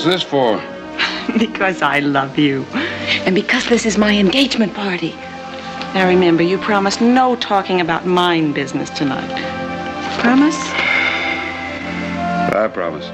What's this for? Because I love you. And because this is my engagement party. Now remember, you promised no talking about mine business tonight. Promise? I promise.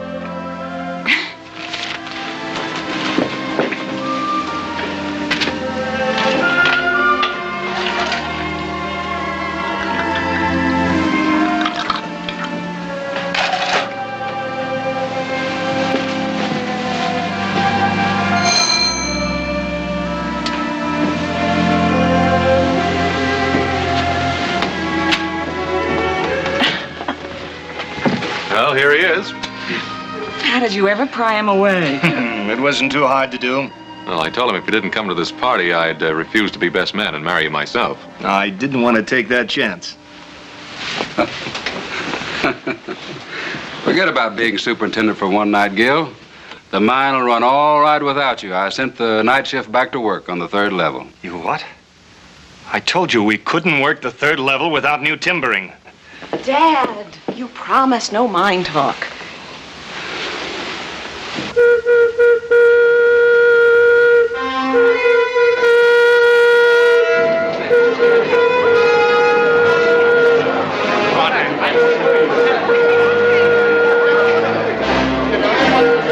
Well, here he is. How did you ever pry him away? It wasn't too hard to do. Well, I told him if he didn't come to this party, I'd refuse to be best man and marry you myself. I didn't want to take that chance. Forget about being superintendent for one night, Gil. The mine will run all right without you. I sent the night shift back to work on the 3rd level. You what? I told you we couldn't work the 3rd level without new timbering. Dad, you promised no mine talk.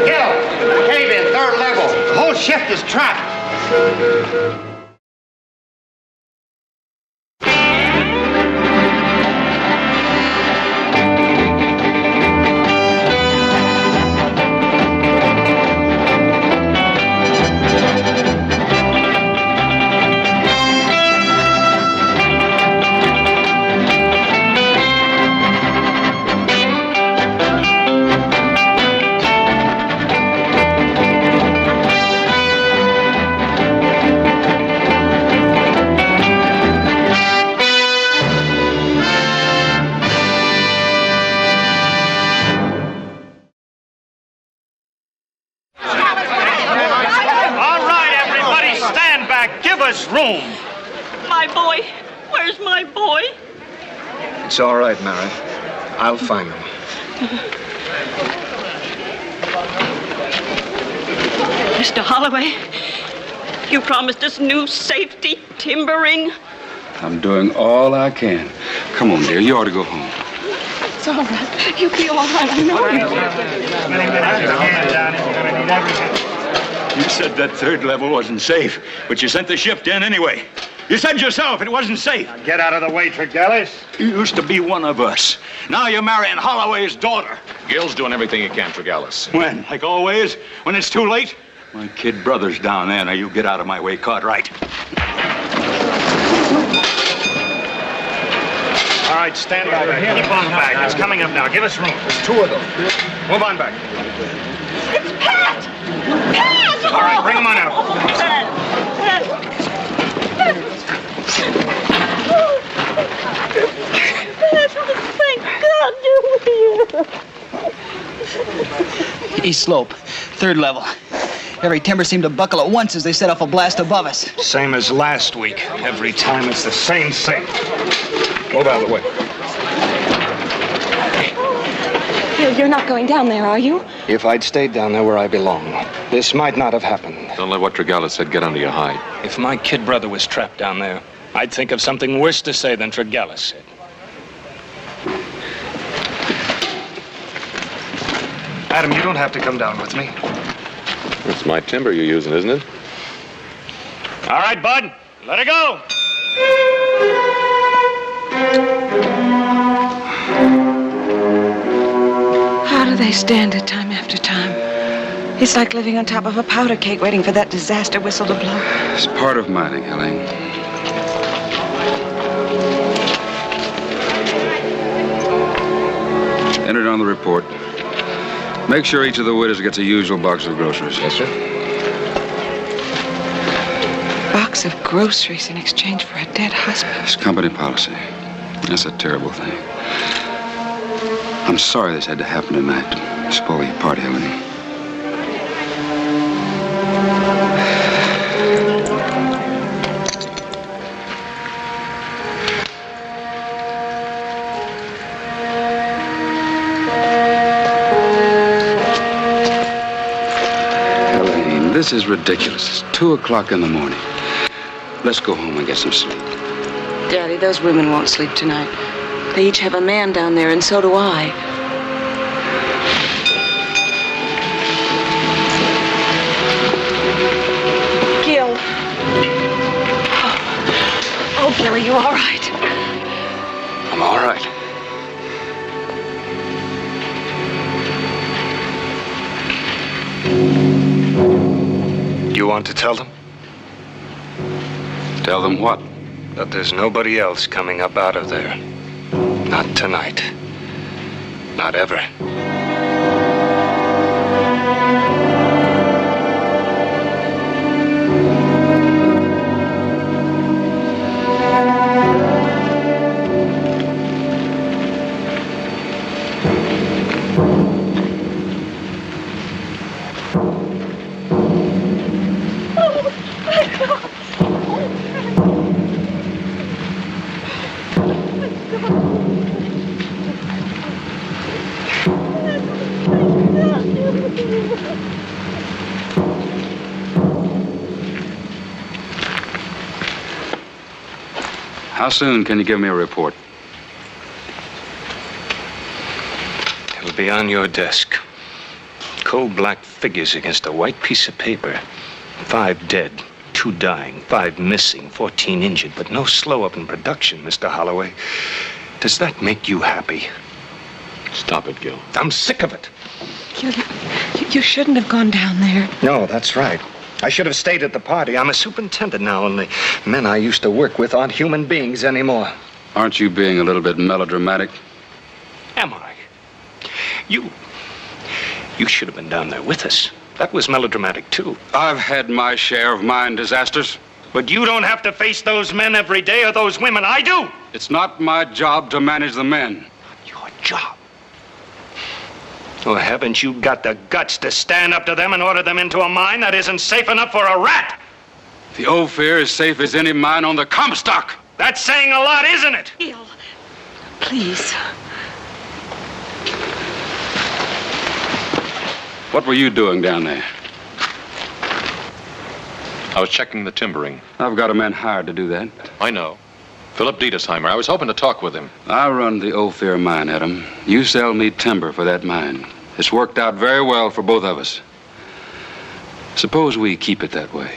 Gil, cave in, 3rd level. The whole shift is trapped. Room. My boy. Where's my boy? It's all right, Mary. I'll find him. Mr. Holloway, you promised us new safety timbering. I'm doing all I can. Come on, dear. You ought to go home. It's all right. You'll be all right. I know You said that 3rd level wasn't safe, but you sent the shift in anyway. You said yourself it wasn't safe. Now get out of the way, Tregellis. You used to be one of us. Now you're marrying Holloway's daughter. Gil's doing everything he can for Gallus. When? Like always? When it's too late? My kid brother's down there. Now you get out of my way, Cartwright. All right, stand back. Keep on back. It's coming up now. Give us room. There's 2 of them. Move on back. It's Pat! Pat! All right, bring him on out. Thank God you're here. East slope, 3rd level. Every timber seemed to buckle at once as they set off a blast above us. Same as last week. Every time it's the same thing. Move out of the way. You're not going down there, are you? If I'd stayed down there where I belong, this might not have happened. Don't let what Tregellis said get under your hide. If my kid brother was trapped down there, I'd think of something worse to say than Tregellis said. Adam, you don't have to come down with me. It's my timber you're using, isn't it? All right, Bud. Let it go. How do they stand it time after time? It's like living on top of a powder cake waiting for that disaster whistle to blow. It's part of mining, Helene. Enter it on the report. Make sure each of the widows gets a usual box of groceries. Yes, sir. Box of groceries in exchange for a dead husband. It's company policy. That's a terrible thing. I'm sorry this had to happen tonight to spoil your party, Helene. This is ridiculous. It's 2 o'clock in the morning. Let's go home and get some sleep. Daddy, those women won't sleep tonight. They each have a man down there, and so do I. Gil. Oh, Gil, are you all right? I'm all right. You want to tell them? Tell them what? That there's nobody else coming up out of there. Not tonight. Not ever. How soon can you give me a report? It'll be on your desk. Cold black figures against a white piece of paper. 5 dead, 2 dying, 5 missing, 14 injured, but no slow up in production, Mr. Holloway. Does that make you happy? Stop it, Gil. I'm sick of it. Gil, you shouldn't have gone down there. No, that's right. I should have stayed at the party. I'm a superintendent now, and the men I used to work with aren't human beings anymore. Aren't you being a little bit melodramatic? Am I? You should have been down there with us. That was melodramatic, too. I've had my share of mine disasters. But you don't have to face those men every day or those women. I do. It's not my job to manage the men. Your job. Or haven't you got the guts to stand up to them and order them into a mine that isn't safe enough for a rat? The Ophir is safe as any mine on the Comstock. That's saying a lot, isn't it? Gil, please. What were you doing down there? I was checking the timbering. I've got a man hired to do that. I know. Philip Deidesheimer. I was hoping to talk with him. I run the Ophir mine, Adam. You sell me timber for that mine. It's worked out very well for both of us. Suppose we keep it that way.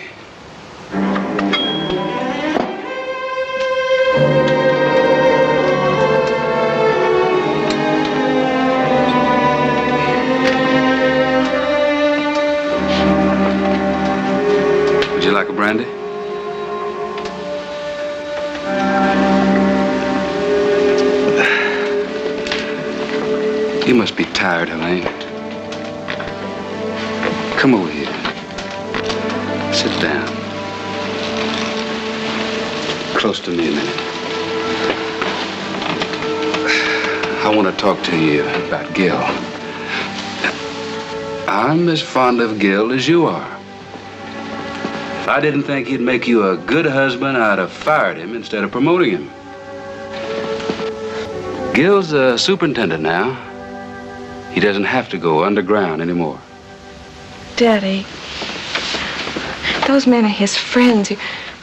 Would you like a brandy? You must be tired, Helene. Come over here. Sit down. Close to me a minute. I want to talk to you about Gil. I'm as fond of Gil as you are. If I didn't think he'd make you a good husband, I'd have fired him instead of promoting him. Gil's a superintendent now. He doesn't have to go underground anymore. Daddy, those men are his friends.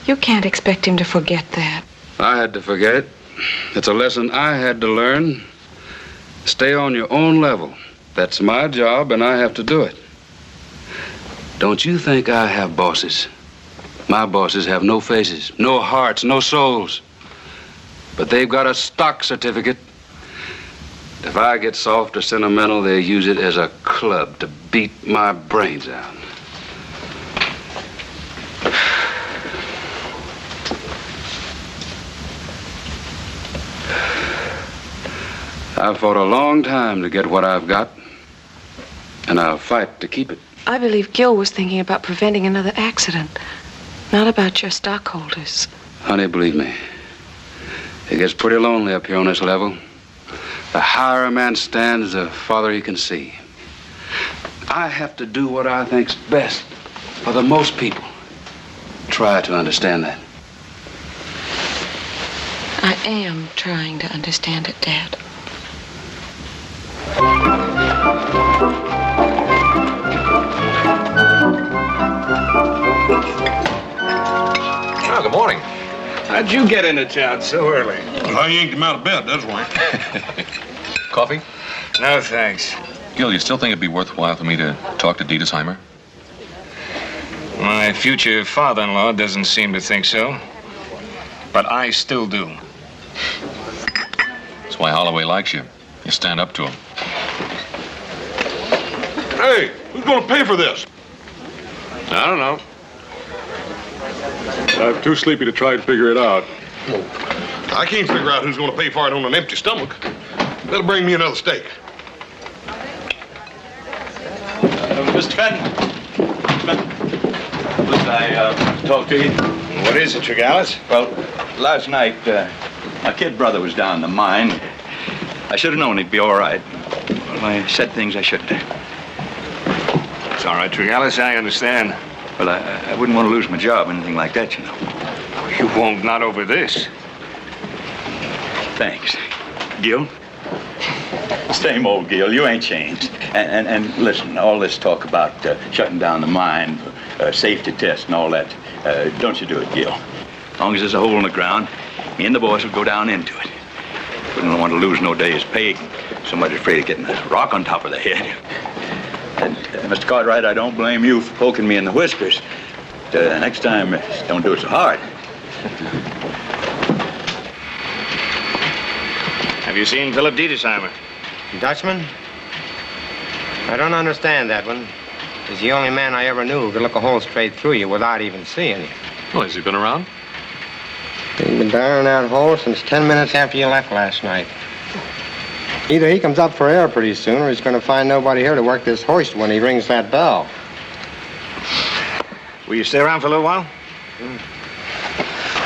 You can't expect him to forget that. I had to forget it. It's a lesson I had to learn. Stay on your own level. That's my job, and I have to do it. Don't you think I have bosses? My bosses have no faces, no hearts, no souls. But they've got a stock certificate. If I get soft or sentimental, they use it as a club to beat my brains out. I've fought a long time to get what I've got, and I'll fight to keep it. I believe Gil was thinking about preventing another accident, not about your stockholders. Honey, believe me, it gets pretty lonely up here on this level. The higher a man stands, the farther he can see. I have to do what I think's best for the most people. Try to understand that. I am trying to understand it, Dad. Well, good morning. How'd you get into town so early? Well, I yanked him out of bed, that's why. Coffee? No, thanks. Gil, you still think it'd be worthwhile for me to talk to Diedesheimer? My future father-in-law doesn't seem to think so. But I still do. That's why Holloway likes you. You stand up to him. Hey, who's going to pay for this? I don't know. I'm too sleepy to try and figure it out. I can't figure out who's going to pay for it on an empty stomach. Better bring me another steak. Mr. Fenton. Look, I talk to you. What is it, Tregallis? Well, last night, my kid brother was down in the mine. I should have known he'd be all right. Well, I said things I shouldn't have. It's all right, Tregallis. I understand. Well, I wouldn't want to lose my job, anything like that, you know. You won't, not over this. Thanks. Gil? Same old Gil. You ain't changed. And listen, all this talk about shutting down the mine, safety tests and all that, don't you do it, Gil. As long as there's a hole in the ground, me and the boys will go down into it. Wouldn't want to lose no day's pay. Somebody's afraid of getting a rock on top of the head. And, Mr. Cartwright, I don't blame you for poking me in the whiskers. Next time, don't do it so hard. Have you seen Philip Deidesheimer? Dutchman? I don't understand that one. He's the only man I ever knew who could look a hole straight through you without even seeing you. Well, has he been around? He's been down in that hole since 10 minutes after you left last night. Either he comes up for air pretty soon, or he's going to find nobody here to work this hoist when he rings that bell. Will you stay around for a little while?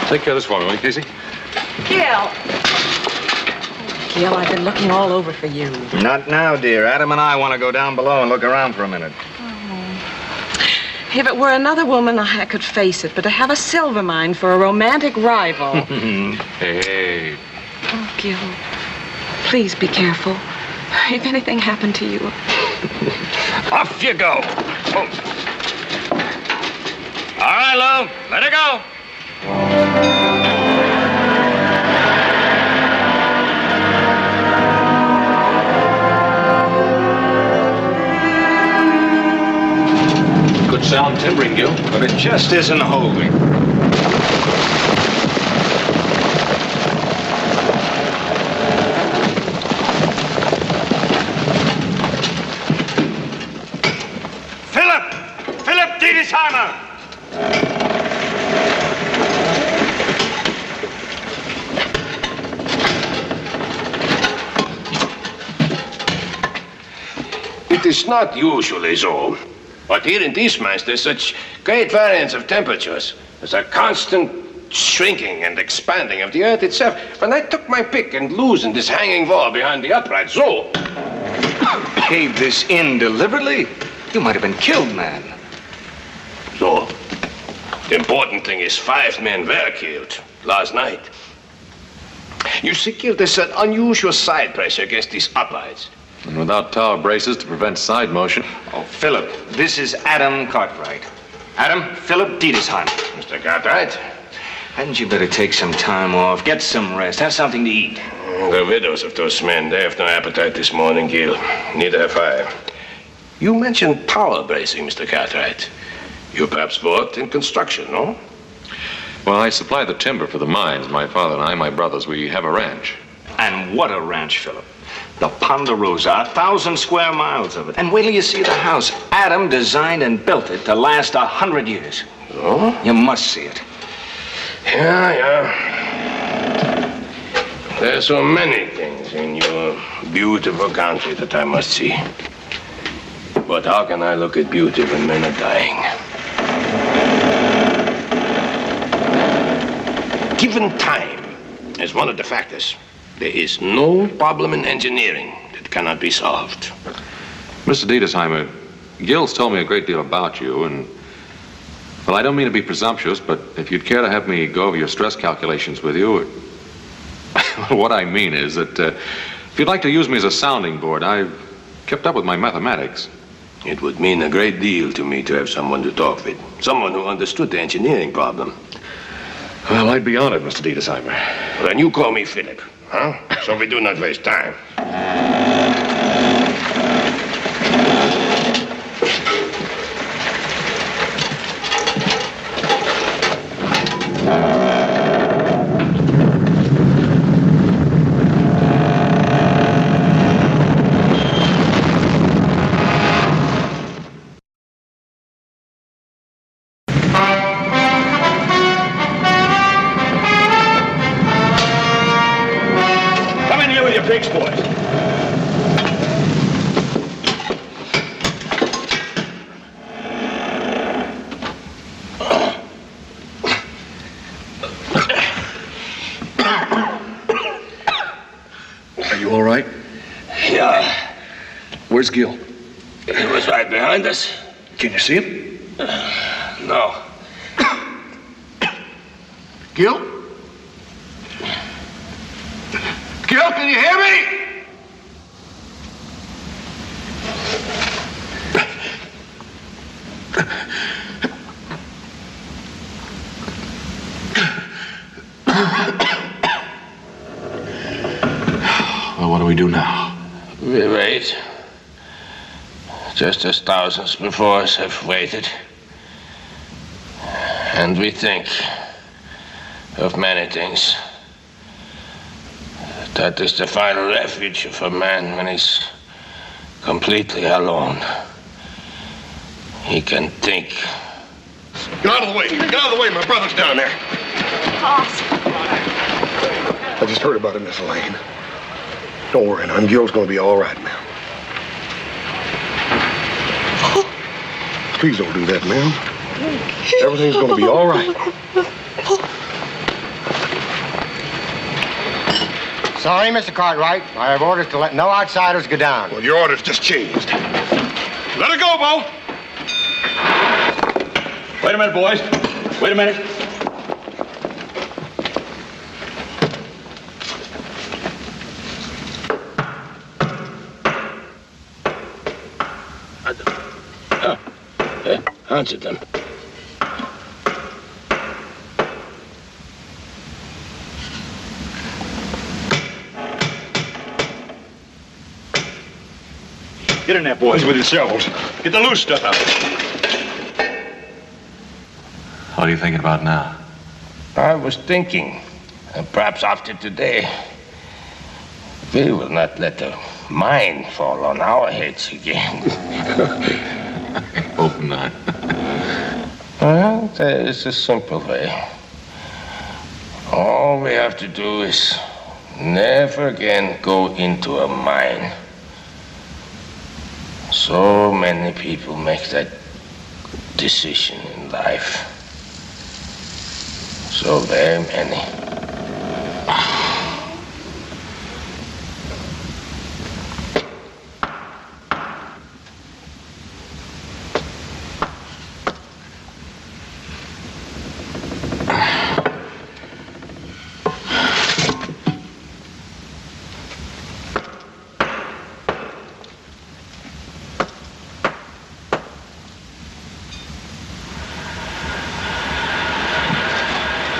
Take care of this for me, will you, Casey? Gil! Gil, I've been looking all over for you. Not now, dear. Adam and I want to go down below and look around for a minute. If it were another woman, I could face it, but to have a silver mine for a romantic rival. Hey. Oh, Gil, please be careful. If anything happened to you. Off you go. Oh. All right, Lou, let her go. Good sound timbering, Gil. But it just isn't holding. Philip Deidesheimer! It is not usually so. But here in these mines, there's such great variance of temperatures. There's a constant shrinking and expanding of the earth itself. When I took my pick and loosened this hanging wall behind the upright, so... Caved this in deliberately? You might have been killed, man. So, the important thing is 5 men were killed last night. You see, Gil, there's an unusual side pressure against these uprights. And without tower braces to prevent side motion. Oh, Philip, this is Adam Cartwright. Adam, Philip Deidesheimer. Mr. Cartwright? Hadn't you better take some time off, get some rest, have something to eat? The widows of those men, they have no appetite this morning, Gil. Neither have I. You mentioned tower bracing, Mr. Cartwright. You perhaps worked in construction, no? Well, I supply the timber for the mines. My father and I, my brothers, we have a ranch. And what a ranch, Philip. The Ponderosa, 1,000 square miles of it. And wait till you see the house. Adam designed and built it to last 100 years. Oh? You must see it. Yeah. There's so many things in your beautiful country that I must see. But how can I look at beauty when men are dying? Given time as one of the factors, there is no problem in engineering that cannot be solved. Mr. Diedesheimer, Gil's told me a great deal about you, and, well, I don't mean to be presumptuous, but if you'd care to have me go over your stress calculations with you, what I mean is that if you'd like to use me as a sounding board, I've kept up with my mathematics. It would mean a great deal to me to have someone to talk with, someone who understood the engineering problem. Well, I'd be honored, Mr. Diedesheimer. Well, then you call me Philip, huh? So we do not waste time. Pigs, boys. Are you all right? Yeah. Where's Gil? He was right behind us. Can you see him? No. Gil? Gil, can you hear me? Well, what do we do now? We wait. Just as thousands before us have waited. And we think of many things. That is the final refuge of a man when he's completely alone. He can think. Get out of the way! Get out of the way! My brother's down there. I just heard about it, Miss Elaine. Don't worry, now. Gil's gonna be all right now. Please don't do that, ma'am. Everything's gonna be all right. Sorry, Mr. Cartwright. I have orders to let no outsiders go down. Well, your orders just changed. Let her go, Bo. Wait a minute, boys. Wait a minute. Answer them. Get in there, boys, with your shovels. Get the loose stuff out. What are you thinking about now? I was thinking, perhaps after today, we will not let the mine fall on our heads again. I hope not. Well, there is a simple way. All we have to do is never again go into a mine. So many people make that decision in life. So very many.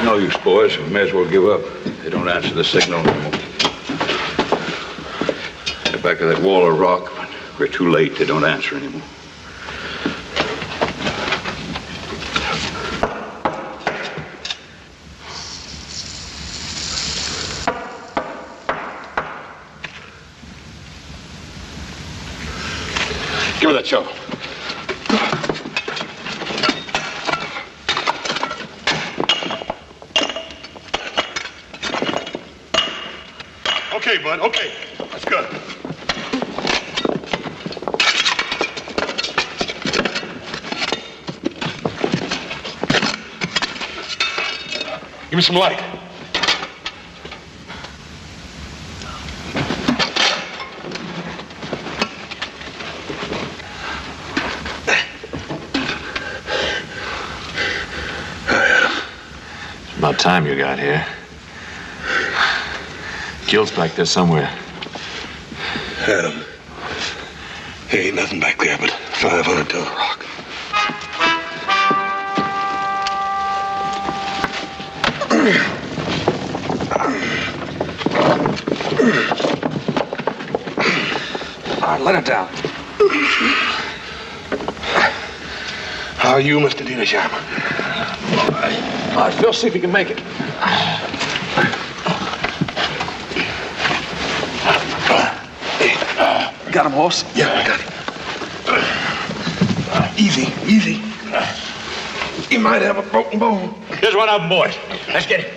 No use, boys. We may as well give up. They don't answer the signal anymore. They're back of that wall of rock, but we're too late. They don't answer anymore. Give me that shovel. Okay, bud, okay. That's good. Give me some light. It's about time you got here. Gil's back there somewhere. Adam, there ain't nothing back there but 500 ton of rock. All right, let it down. How are you, Mr. Diedesheimer? All right, Phil, see if you can make it. Got him, horse? Yeah, I got him. Easy, easy. He might have a broken bone. Here's one of them, boys. Let's get it.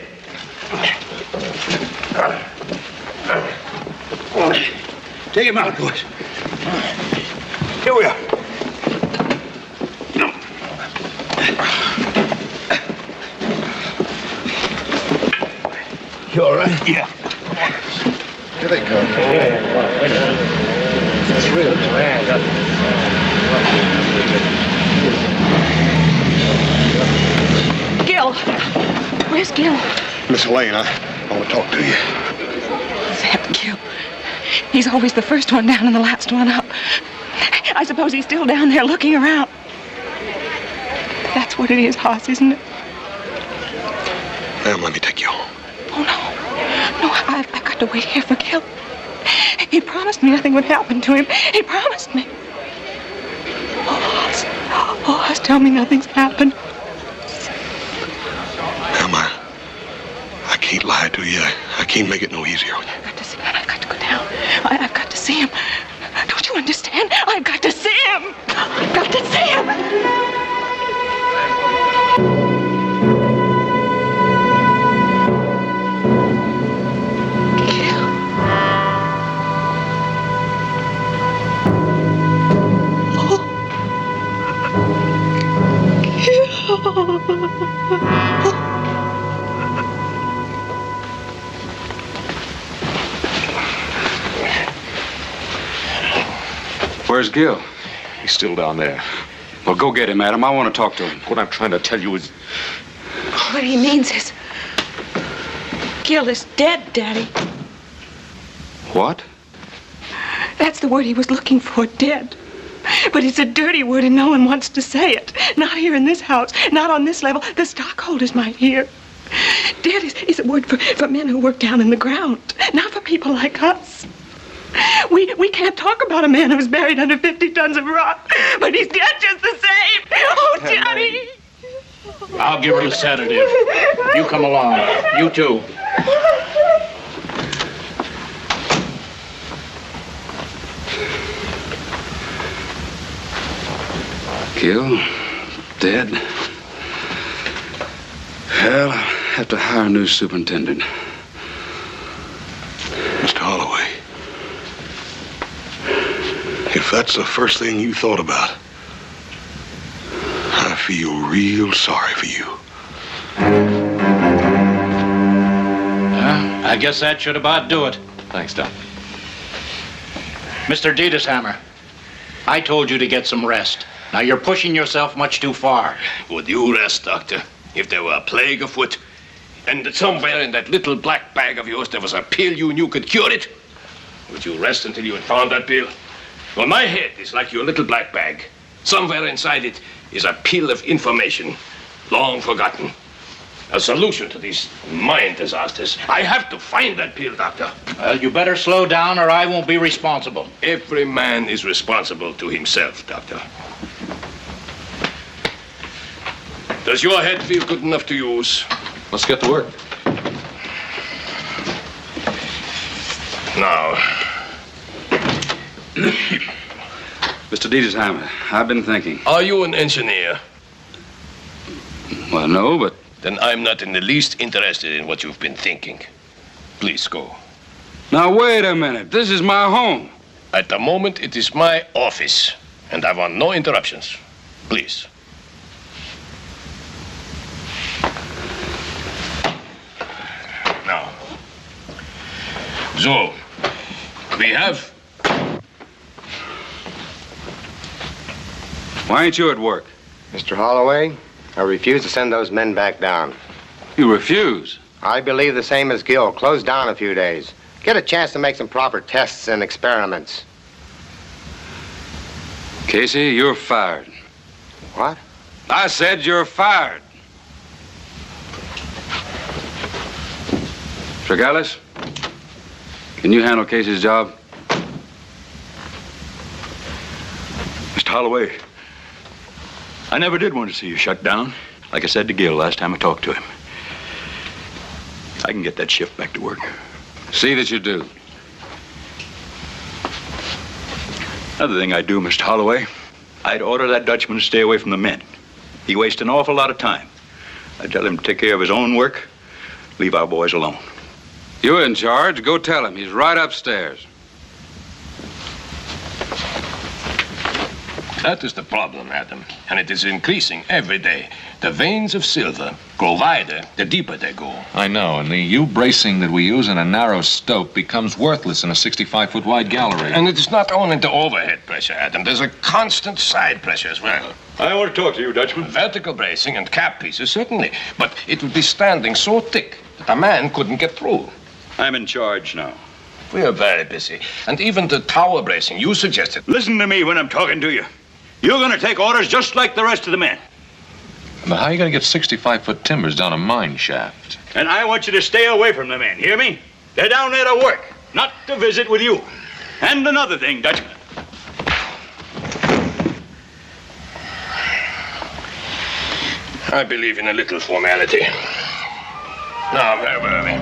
Take him out, boys. Here we are. You all right? Yeah. Here they come. That's real. Gil! Where's Gil? Miss Lane, I want to talk to you. That Gil. He's always the first one down and the last one up. I suppose he's still down there looking around. That's what it is, Hoss, isn't it? Ma'am, let me take you home. Oh, no. No, I've got to wait here for Gil. He promised me nothing would happen to him. He promised me. Oh, Hoss, tell me nothing's happened. Ma'am, I can't lie to you. I can't make it no easier on you. I've got to see him. I've got to go down. I've got to see him. Don't you understand? I've got to see him. I've got to see him. Where's Gil? He's still down there. Well, go get him, Adam. I want to talk to him. What I'm trying to tell you is... What he means is... Gil is dead, Daddy. What? That's the word he was looking for, dead. But it's a dirty word and no one wants to say it. Not here in this house, not on this level. The stockholders might hear. Dead is a word for men who work down in the ground, not for people like us. We can't talk about a man who's buried under 50 tons of rock, but he's dead just the same. Oh, Daddy. I'll give her a sedative. You come along. You too. Gil? Dead? Well, I'll have to hire a new superintendent. Mr. Holloway, if that's the first thing you thought about, I feel real sorry for you. I guess that should about do it. Thanks, Doc. Mr. Diedesheimer, I told you to get some rest. Now you're pushing yourself much too far. Would you rest, Doctor, if there were a plague afoot, and that somewhere in that little black bag of yours there was a pill you knew could cure it? Would you rest until you had found that pill? Well, my head is like your little black bag. Somewhere inside it is a pill of information, long forgotten. A solution to these mind disasters. I have to find that pill, Doctor. Well, you better slow down or I won't be responsible. Every man is responsible to himself, Doctor. Does your head feel good enough to use? Let's get to work. Now. Mr. Diedesheimer, I've been thinking. Are you an engineer? Well, no, but... Then I'm not in the least interested in what you've been thinking. Please go. Now, wait a minute. This is my home. At the moment, it is my office, and I want no interruptions. Please. Now. So, we have... Why ain't you at work? Mr. Holloway, I refuse to send those men back down. You refuse? I believe the same as Gil. Close down a few days. Get a chance to make some proper tests and experiments. Casey, you're fired. What? I said you're fired. Tregellis, can you handle Casey's job? Mr. Holloway, I never did want to see you shut down. Like I said to Gil last time I talked to him. I can get that shift back to work. See that you do. Another thing I'd do, Mr. Holloway, I'd order that Dutchman to stay away from the men. He wastes an awful lot of time. I'd tell him to take care of his own work, leave our boys alone. You're in charge. Go tell him. He's right upstairs. That is the problem, Adam, and it is increasing every day. The veins of silver grow wider the deeper they go. I know, and the U-bracing that we use in a narrow stope becomes worthless in a 65-foot wide gallery. And it is not only the overhead pressure, Adam. There's a constant side pressure as well. I want to talk to you, Dutchman. Vertical bracing and cap pieces, certainly. But it would be standing so thick that a man couldn't get through. I'm in charge now. We are very busy. And even the tower bracing you suggested. Listen to me when I'm talking to you. You're going to take orders just like the rest of the men. But how are you going to get 65-foot timbers down a mine shaft? And I want you to stay away from the men, hear me? They're down there to work, not to visit with you. And another thing, Dutchman. I believe in a little formality. Now, where were we?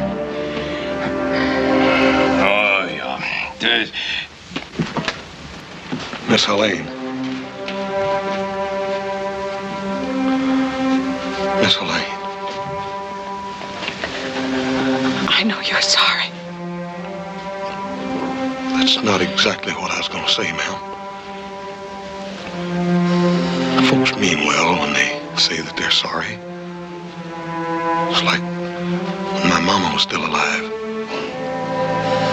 Oh, yeah. There's... Miss Helene. Miss Helene. I know you're sorry. That's not exactly what I was going to say, ma'am. Folks mean well when they say that they're sorry. It's like when my mama was still alive.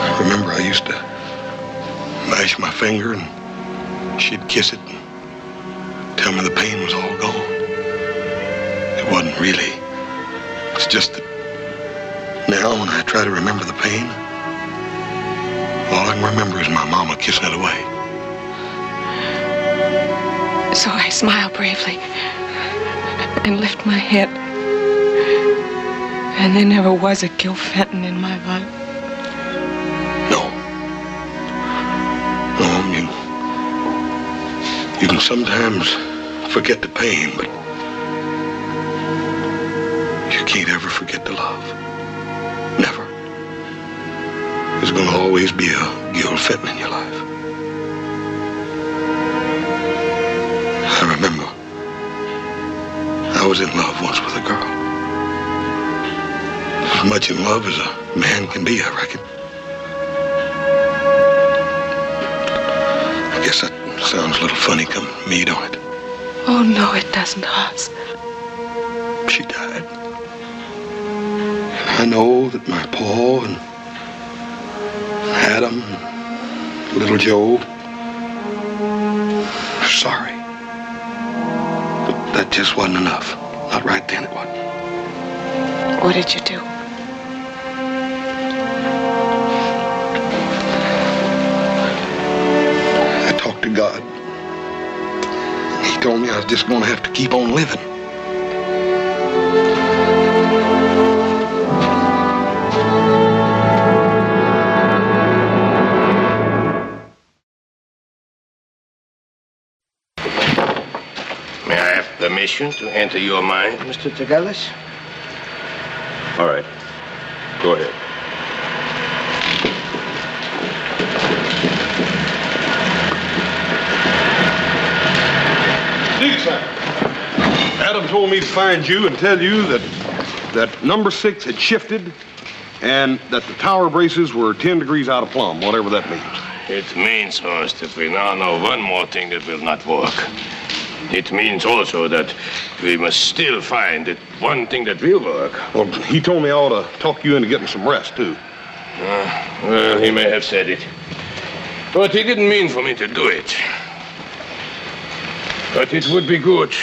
I remember I used to mash my finger and she'd kiss it and tell me the pain was all gone. It wasn't really. It's just that now when I try to remember the pain, all I can remember is my mama kissing it away. So I smile bravely and lift my head. And there never was a Gil Fenton in my life. No, you can sometimes forget the pain, but you can't ever forget the love. Never. There's going to always be a Gil Fenton in your life. I remember I was in love once with a girl. As much in love as a man can be, I reckon. I guess that sounds a little funny coming from me, don't it? Oh, no, it doesn't, Hoss. She died. I know that my Paul and Adam and little Joe are sorry. But that just wasn't enough. Not right then, it wasn't. What did you do? I talked to God. He told me I was just going to have to keep on living. May I have permission to enter your mind, Mr. Tregellis? All right. Go ahead. Adam told me to find you and tell you that number 6 had shifted and that the tower braces were 10 degrees out of plumb, whatever that means. It means, Horst, that we now know one more thing that will not work. It means also that we must still find that one thing that will work. Well, he told me I ought to talk you into getting some rest, too. Well, he may have said it. But he didn't mean for me to do it. But it would be good.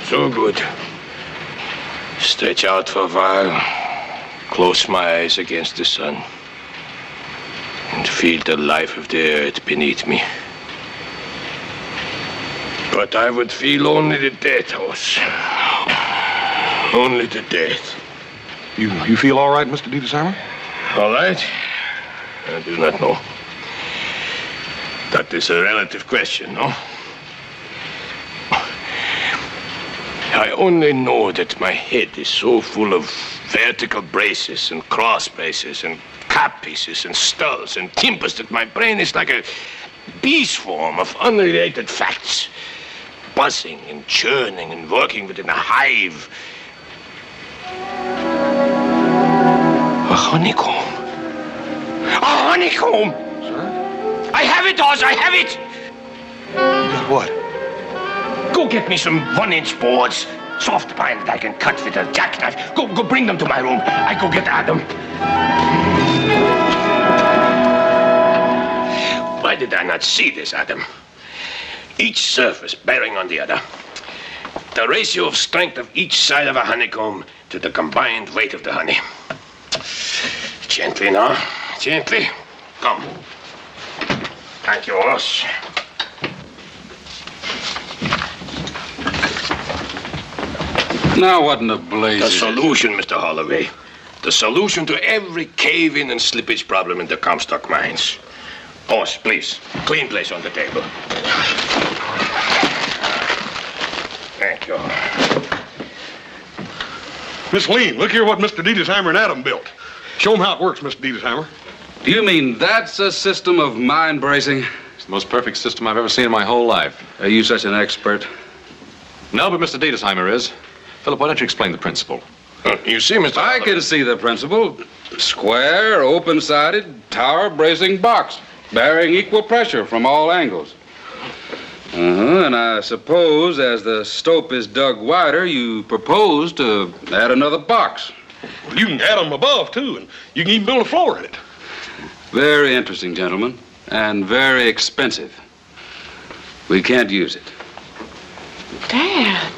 So good. Stretch out for a while. Close my eyes against the sun. And feel the life of the earth beneath me. But I would feel only the death, Horse. Only the death. You feel all right, Mr. Diedesheimer? All right? I do not know. That is a relative question, no? I only know that my head is so full of vertical braces and cross braces and cap pieces and skulls and timbers that my brain is like a bee swarm of unrelated facts, buzzing and churning and working within a hive. A honeycomb. A honeycomb! Sir? I have it, Oz, I have it! You got what? Go get me some 1-inch boards, soft pine that I can cut with a jackknife. Go bring them to my room. I go get Adam. Why did I not see this, Adam? Each surface bearing on the other. The ratio of strength of each side of a honeycomb to the combined weight of the honey. Gently now, gently. Come. Thank you, Oz. Now what in the blaze? The solution, Mr. Holloway. The solution to every cave-in and slippage problem in the Comstock mines. Boss, please. Clean place on the table. Thank you. Miss Lean, look here what Mr. Diedesheimer and Adam built. Show them how it works, Mr. Diedesheimer. Do you mean that's a system of mind bracing? It's the most perfect system I've ever seen in my whole life. Are you such an expert? No, but Mr. Diedesheimer is. Philip, why don't you explain the principle? You see, Mr. I can see the principle. Square, open-sided, tower bracing box, bearing equal pressure from all angles. And I suppose as the stope is dug wider, you propose to add another box. Well, you can add them above, too, and you can even build a floor in it. Very interesting, gentlemen, and very expensive. We can't use it. Dad,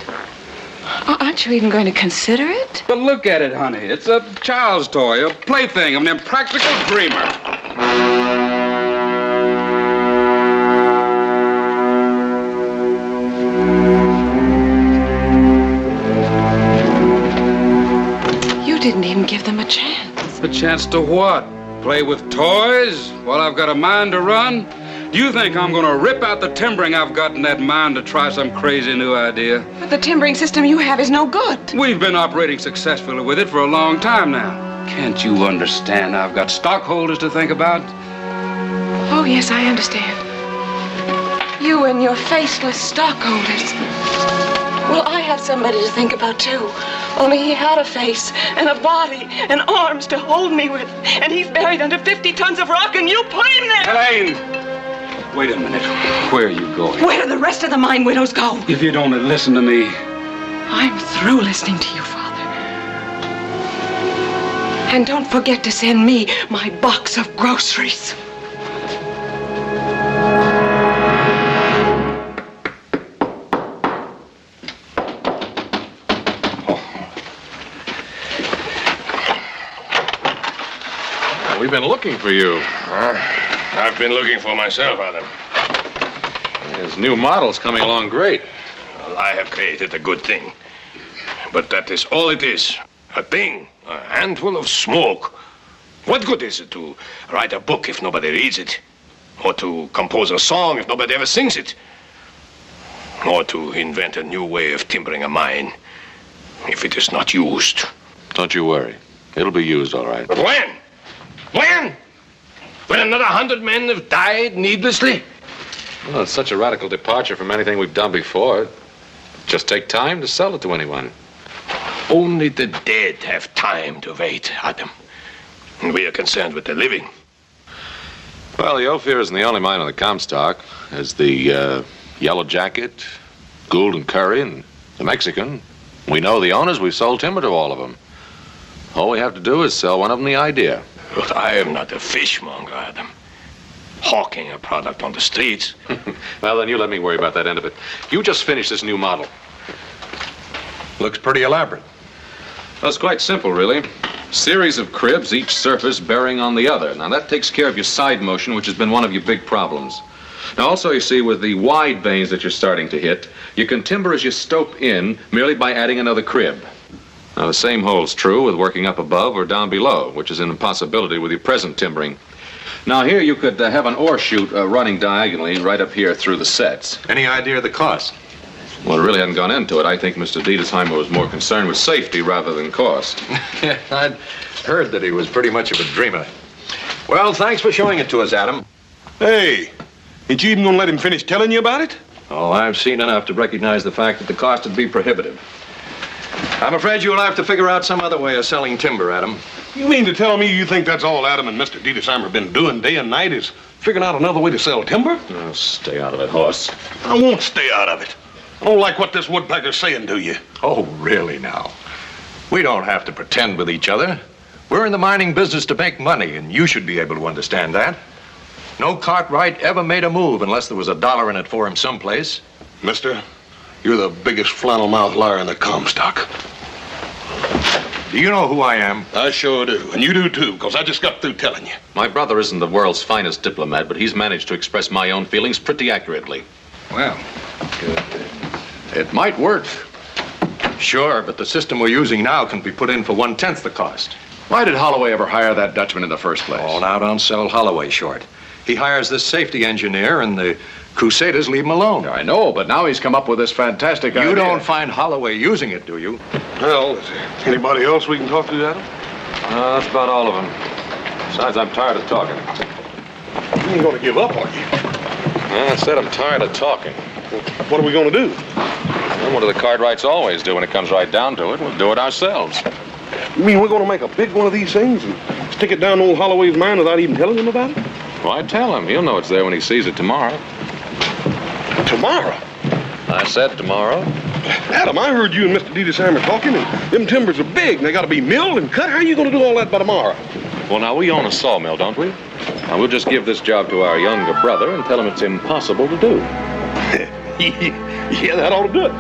aren't you even going to consider it? But look at it, honey. It's a child's toy, a plaything of an impractical dreamer. You didn't even give them a chance. A chance to what? Play with toys while I've got a mine to run? Do you think I'm going to rip out the timbering I've got in that mine to try some crazy new idea? But the timbering system you have is no good. We've been operating successfully with it for a long time now. Can't you understand I've got stockholders to think about? Oh, yes, I understand. You and your faceless stockholders. Well, I had somebody to think about, too. Only he had a face and a body and arms to hold me with. And he's buried under 50 tons of rock, and you put him there! Elaine! Wait a minute. Where are you going? Where do the rest of the mine widows go? If you don't listen to me. I'm through listening to you, Father. And don't forget to send me my box of groceries. We've been looking for you. I've been looking for myself, Adam. His new model's coming along great. Well, I have created a good thing. But that is all it is. A thing. A handful of smoke. What good is it to write a book if nobody reads it? Or to compose a song if nobody ever sings it? Or to invent a new way of timbering a mine if it is not used? Don't you worry. It'll be used all right. But when? When? When another 100 men have died needlessly? Well, it's such a radical departure from anything we've done before. Just take time to sell it to anyone. Only the dead have time to wait, Adam. And we are concerned with the living. Well, the Ophir isn't the only mine on the Comstock. There's the Yellow Jacket, Gould and Curry, and the Mexican. We know the owners. We've sold timber to all of them. All we have to do is sell one of them the idea. But I am not a fishmonger, Adam. Hawking a product on the streets. Well, then you let me worry about that end of it. You just finished this new model. Looks pretty elaborate. Well, it's quite simple, really. Series of cribs, each surface bearing on the other. Now, that takes care of your side motion, which has been one of your big problems. Now, also, you see, with the wide veins that you're starting to hit, you can timber as you stope in merely by adding another crib. Now, the same holds true with working up above or down below, which is an impossibility with your present timbering. Now, here you could have an ore chute running diagonally right up here through the sets. Any idea of the cost? Well, I really hadn't gone into it. I think Mr. Diedesheimer was more concerned with safety rather than cost. Yeah, I'd heard that he was pretty much of a dreamer. Well, thanks for showing it to us, Adam. Hey, ain't you even gonna let him finish telling you about it? Oh, I've seen enough to recognize the fact that the cost would be prohibitive. I'm afraid you'll have to figure out some other way of selling timber, Adam. You mean to tell me you think that's all Adam and Mr. Diedesheimer have been doing day and night is figuring out another way to sell timber? Oh, stay out of it, Hoss. I won't stay out of it. I don't like what this woodpecker's saying to you. Oh, really now? We don't have to pretend with each other. We're in the mining business to make money, and you should be able to understand that. No Cartwright ever made a move unless there was $1 in it for him someplace. Mister, you're the biggest flannel-mouthed liar in the Comstock. Do you know who I am? I sure do, and you do too, because I just got through telling you. My brother isn't the world's finest diplomat, but he's managed to express my own feelings pretty accurately. Well, It might work. Sure, but the system we're using now can be put in for 1/10 the cost. Why did Holloway ever hire that Dutchman in the first place? Oh, now don't sell Holloway short. He hires this safety engineer, and the Crusaders leave him alone. I know, but now he's come up with this fantastic idea. You don't find Holloway using it, do you? Well, is there anybody else we can talk to, Adam? That's about all of them. Besides, I'm tired of talking. You ain't gonna give up, are you? I said I'm tired of talking. What are we gonna do? Well, what do the Cartwrights always do when it comes right down to it? We'll do it ourselves. You mean we're gonna make a big one of these things and stick it down old Holloway's mind without even telling him about it? Why tell him? He'll know it's there when he sees it tomorrow. Tomorrow? I said tomorrow. Adam, I heard you and Mr. Diedesheimer talking, and them timbers are big, and they gotta be milled and cut. How are you gonna do all that by tomorrow? Well, now, we own a sawmill, don't we? Now, we'll just give this job to our younger brother and tell him it's impossible to do. Yeah, that ought to do it.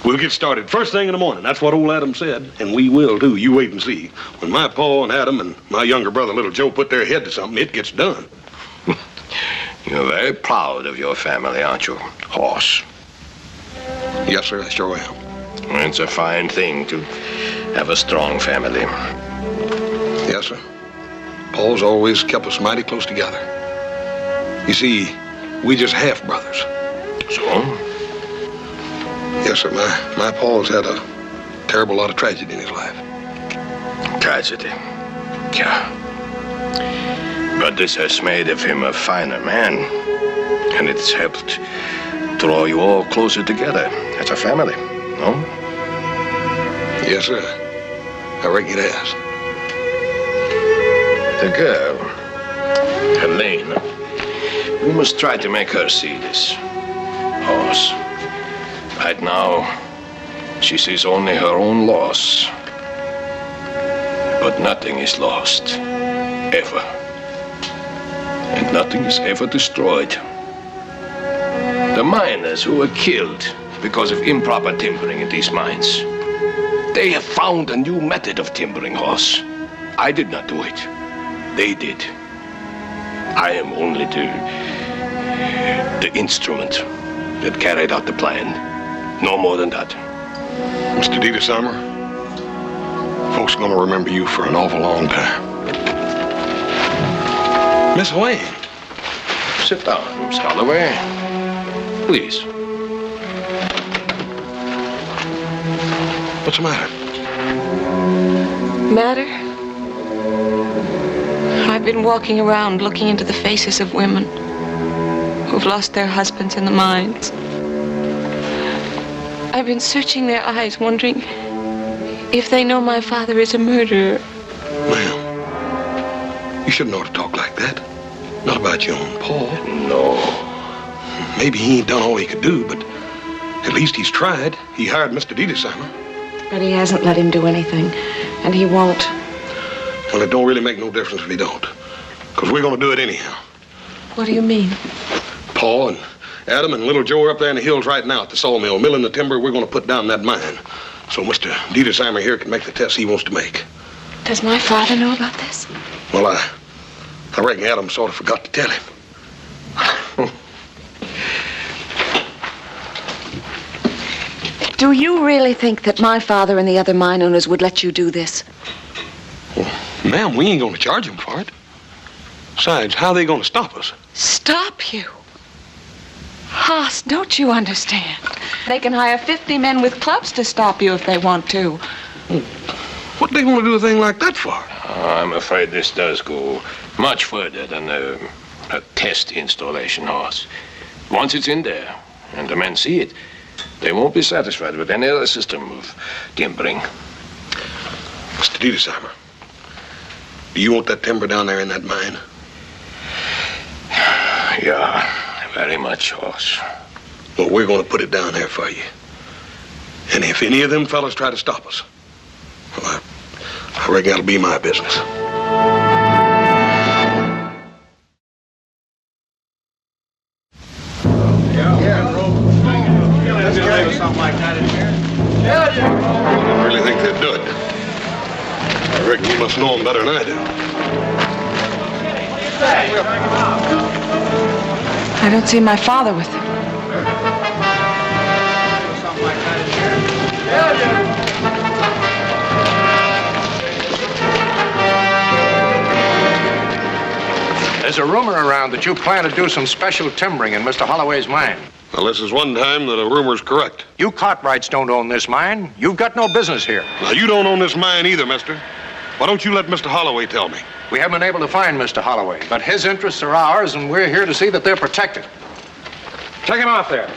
We'll get started first thing in the morning. That's what old Adam said, and we will, too. You wait and see. When my pa and Adam and my younger brother, little Joe, put their head to something, it gets done. You're very proud of your family, aren't you, Hoss? Yes, sir, I sure am. It's a fine thing to have a strong family. Yes, sir. Paul's always kept us mighty close together. You see, we just half brothers. So? Yes, sir. My Paul's had a terrible lot of tragedy in his life. Tragedy. Yeah. But this has made of him a finer man. And it's helped draw you all closer together as a family, no? Yes, sir. I reckon it has. The girl, Helene, we must try to make her see this. Hoss. Right now, she sees only her own loss. But nothing is lost. Ever. And nothing is ever destroyed. The miners who were killed because of improper timbering in these mines, they have found a new method of timbering, Hoss. I did not do it. They did. I am only the instrument that carried out the plan. No more than that. Mr. Diedesheimer, folks are going to remember you for an awful long time. Miss Wayne. Sit down, Miss Holloway. Please. What's the matter? Matter? I've been walking around looking into the faces of women who've lost their husbands in the mines. I've been searching their eyes, wondering if they know my father is a murderer. Ma'am, you shouldn't ought to talk like that. Not about your own Paul. No. Maybe he ain't done all he could do, but at least he's tried. He hired Mr. Diedesheimer. But he hasn't let him do anything, and he won't. Well, it don't really make no difference if he don't, because we're going to do it anyhow. What do you mean? Paul and Adam and little Joe are up there in the hills right now at the sawmill, milling the timber we're going to put down that mine. So Mr. Diedesheimer here can make the tests he wants to make. Does my father know about this? Well, I reckon Adam sort of forgot to tell him. Do you really think that my father and the other mine owners would let you do this? Well, ma'am, we ain't gonna charge them for it. Besides, how are they gonna stop us? Stop you? Haas, don't you understand? They can hire 50 men with clubs to stop you if they want to. What they gonna do a thing like that for? I'm afraid this does go much further than a test installation, Hoss. Once it's in there, and the men see it, they won't be satisfied with any other system of timbering. Mr. Diedesheimer, do you want that timber down there in that mine? Yeah, very much, Hoss. Well, we're gonna put it down there for you. And if any of them fellas try to stop us, well, I reckon that'll be my business. I really think they'd do it. I reckon you must know them better than I do. I don't see my father with them. There's a rumor around that you plan to do some special timbering in Mr. Holloway's mine. Well, this is one time that a rumor's correct. You Cartwrights don't own this mine. You've got no business here. Now, you don't own this mine either, mister. Why don't you let Mr. Holloway tell me? We haven't been able to find Mr. Holloway, but his interests are ours, and we're here to see that they're protected. Take him out there.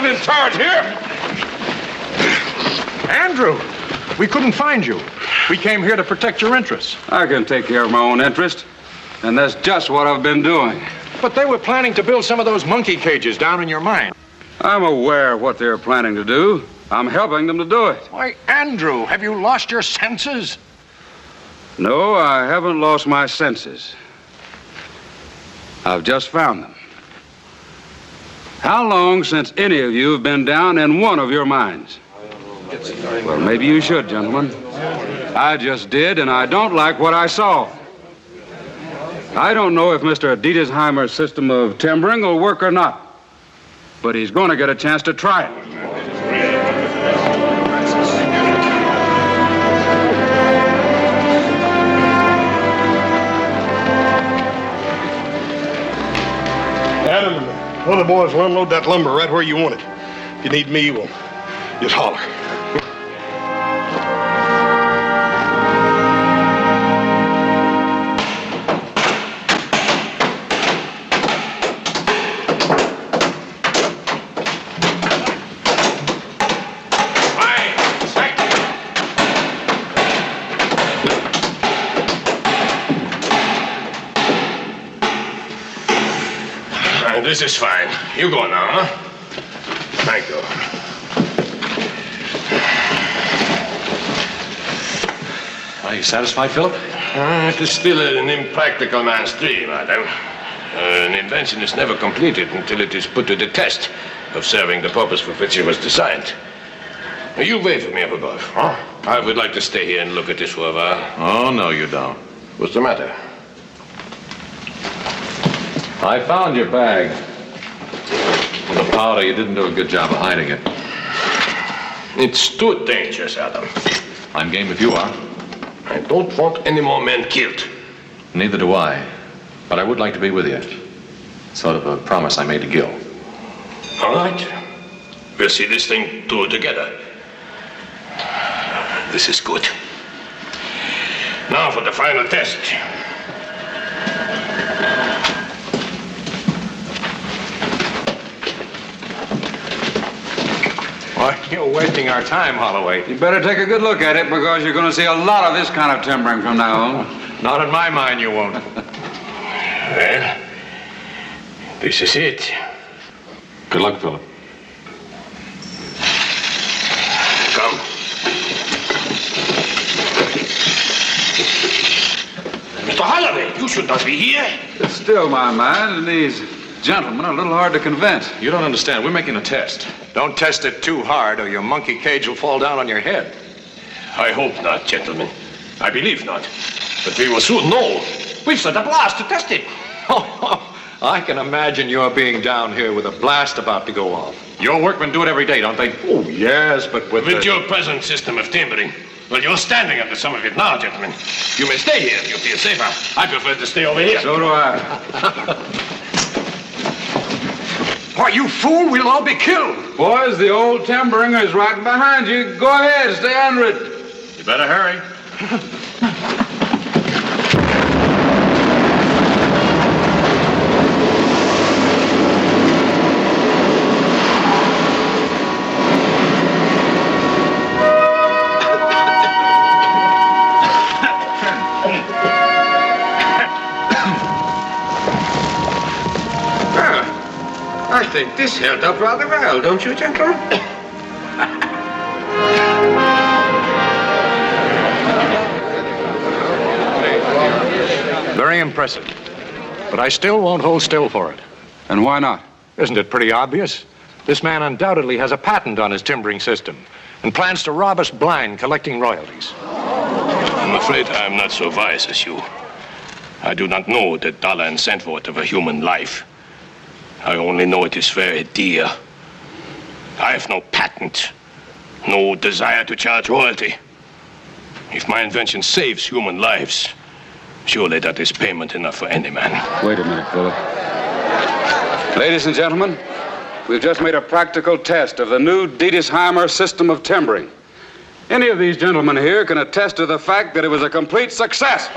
In charge here. Andrew, we couldn't find you. We came here to protect your interests. I can take care of my own interest, and that's just what I've been doing. But they were planning to build some of those monkey cages down in your mine. I'm aware of what they're planning to do. I'm helping them to do it. Why, Andrew, have you lost your senses? No, I haven't lost my senses. I've just found them. How long since any of you have been down in one of your mines? Well, maybe you should, gentlemen. I just did, and I don't like what I saw. I don't know if Mr. Diedesheimer's system of timbering will work or not, but he's going to get a chance to try it. Adam, one of the boys will unload that lumber right where you want it. If you need me, well, just holler. This is fine. You go now, huh? Thank you. Are you satisfied, Philip? It is still an impractical man's dream, Adam. An invention is never completed until it is put to the test of serving the purpose for which it was designed. Now, you wait for me up above, huh? I would like to stay here and look at this for a while. Oh, no, you don't. What's the matter? I found your bag. The powder, you didn't do a good job of hiding it. It's too dangerous, Adam. I'm game if you are. I don't want any more men killed. Neither do I. But I would like to be with you. Sort of a promise I made to Gil. All right. We'll see this thing through together. This is good. Now for the final test. Why, you're wasting our time, Holloway. You better take a good look at it because you're going to see a lot of this kind of timbering from now on. Not in my mind, you won't. Well, this is it. Good luck, Philip. Come. Mr. Holloway, you should not be here. It's still my mind, and these gentlemen are a little hard to convince. You don't understand. We're making a test. Don't test it too hard or your monkey cage will fall down on your head. I hope not, gentlemen. I believe not. But we will soon know. We've set a blast to test it. I can imagine you're being down here with a blast about to go off. Your workmen do it every day, don't they? Oh, yes, but with your present system of timbering. Well, you're standing under some of it now, gentlemen. You may stay here if you feel safer. I prefer to stay over here. So do I. Why, you fool, we'll all be killed. Boys, the old timbering is right behind you. Go ahead, stay under it. You better hurry. I think this held up rather well, don't you, gentlemen? Very impressive. But I still won't hold still for it. And why not? Isn't it pretty obvious? This man undoubtedly has a patent on his timbering system and plans to rob us blind collecting royalties. I'm afraid I'm not so wise as you. I do not know the dollar and cent worth of a human life. I only know it is very dear. I have no patent, no desire to charge royalty. If my invention saves human lives, surely that is payment enough for any man. Wait a minute, Philip. Ladies and gentlemen, we've just made a practical test of the new Diedesheimer system of timbering. Any of these gentlemen here can attest to the fact that it was a complete success.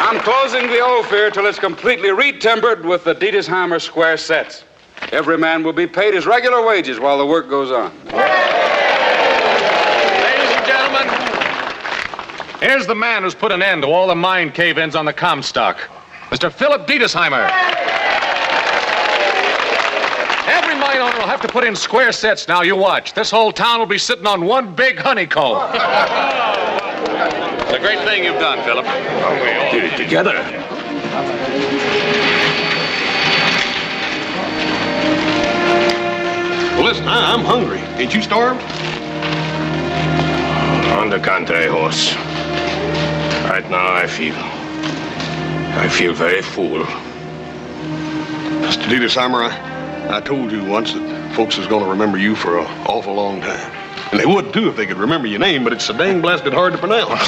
I'm closing the Ophir till it's completely re-timbered with the Diedesheimer square sets. Every man will be paid his regular wages while the work goes on. Ladies and gentlemen, here's the man who's put an end to all the mine cave-ins on the Comstock, Mr. Philip Deidesheimer. Every mine owner will have to put in square sets now. You watch. This whole town will be sitting on one big honeycomb. It's a great thing you've done, Philip. We all did it together. Well, listen, I'm hungry. Ain't you starved? On the contrary, horse. Right now, I feel very full. Mr. Diedesheimer, I told you once that folks is going to remember you for an awful long time. And they would, too, if they could remember your name, but it's so dang blasted hard to pronounce.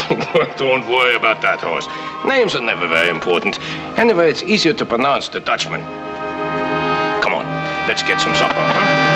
Don't worry about that, horse. Names are never very important. Anyway, it's easier to pronounce the Dutchman. Come on, let's get some supper, huh?